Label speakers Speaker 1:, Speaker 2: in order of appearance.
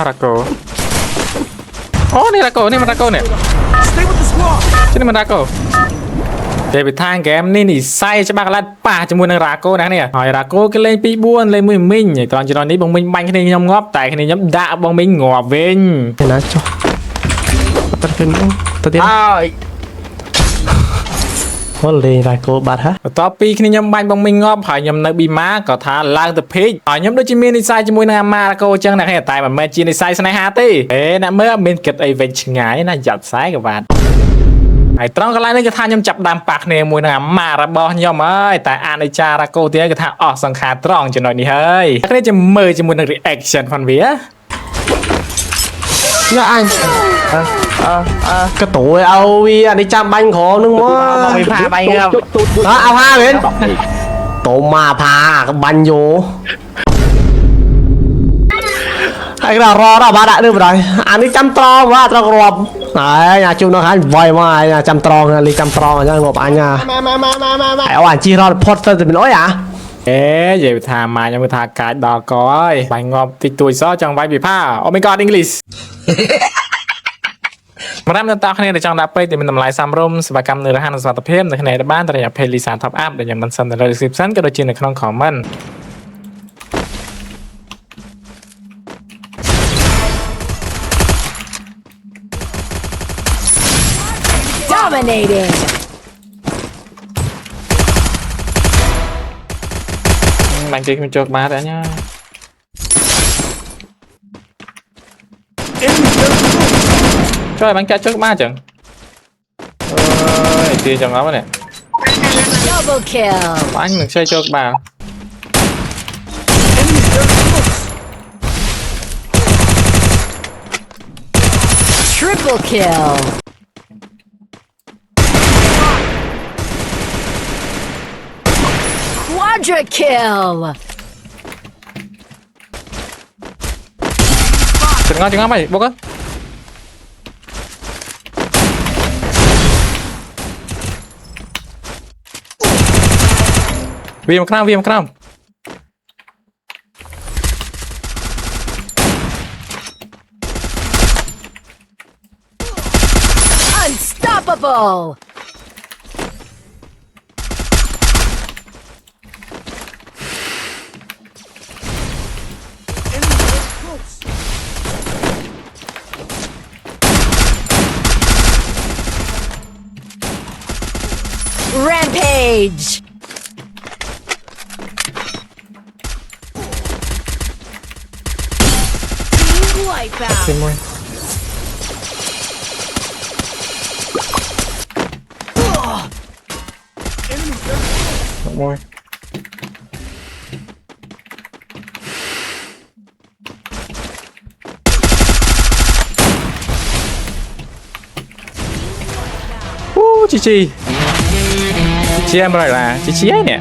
Speaker 1: รากโกโอ้นี่รากโกนี่มันรากโกเนี่ยชื่อนี่มันรากโกเดี๋ยวไปทางแกมนี่ไส้จะบ้ากลัดป่าจมูกนางรากโกนะเนี่ยหอยรากโกก็เลยปีบ้วนเลยมือมิ่งอย่างตอนนี้บงมิ่งบังแค่นี้ยำงอบแต่แค่นี้ยำด่าบงมิ่งงอบเว้นเห็นนะจ๊อตัดขึ้นตัวเดียวว่าเลยรากโกบาดฮะต่อปีแค่นี้ยำบังบงมิ่งงอบหอยยำในบีมาก็ทาล้างตะพิกหอยยำโดยจิมีในไส้จมูกนางมารากโกจังนะแค่ตายแบบเมื่อจีในไส้สไนฮาตี้นะเมื่อเป็นเกิดไอเวนชงายนะหยัดไส้กับบาดไอ้ตรองกันแล้วนี่ก็ท่านยำจับดำปากเนี่ยมวยนะมาระบอยำเอ้ยแต่อ่านในจาระโกเตี้ยก็ท่าออกสังขารตรองจะหน่อยนี่เฮ้ยก็ได้จะมือจะมวยนักรีแอคชั่นฟันเวีย
Speaker 2: เนี่ยanh cái tuổi ao vi anh đi chăm banh khó nước mó
Speaker 1: มีพาไปครับ
Speaker 2: đó ao ha bên tổ mà phà cái banh vô anh là ro đó ba đại được rồi anh đi chăm tro quá tro rộp đấy nhà chung nó khá vời mà nhà chăm tro đi chăm tro nha ngộp anh nha hãy anh chi ro post thì mình nói à
Speaker 1: อย่าไปทามายังไปทากาดดอกก้อยไปงอบติดตัวซ้อจังไว้บีผ้าโอ้ my god English มาเริ่มต้นคะแนนในจังดับไปแต่เป็นทำลายซ้ำร่มสปากรรมเนื้อหาในสารเพิ่มในคะแนนบ้านแต่อย่าเพลิสารท็อปอัพแต่อย่างมันสั่นในระดับ10 ชั้นก็โดยจีนในคลองของมัน
Speaker 3: Dominating.
Speaker 1: Bạn chỉ mình chuột ba đã nha. Trời bạn chạy trước ba chẳng. Ôi, tiền chẳng lắm nè.
Speaker 3: Double kill.
Speaker 1: Bạn mình chơi chuột ba.
Speaker 3: Triple kill. Quadra kill.
Speaker 1: Chừng ngon mày, bốc á. Viêm cram.
Speaker 3: Unstoppable. Rampage. Team wipeout.
Speaker 1: Xin môi. Môi. Chi chi em rồi là chi ấy nè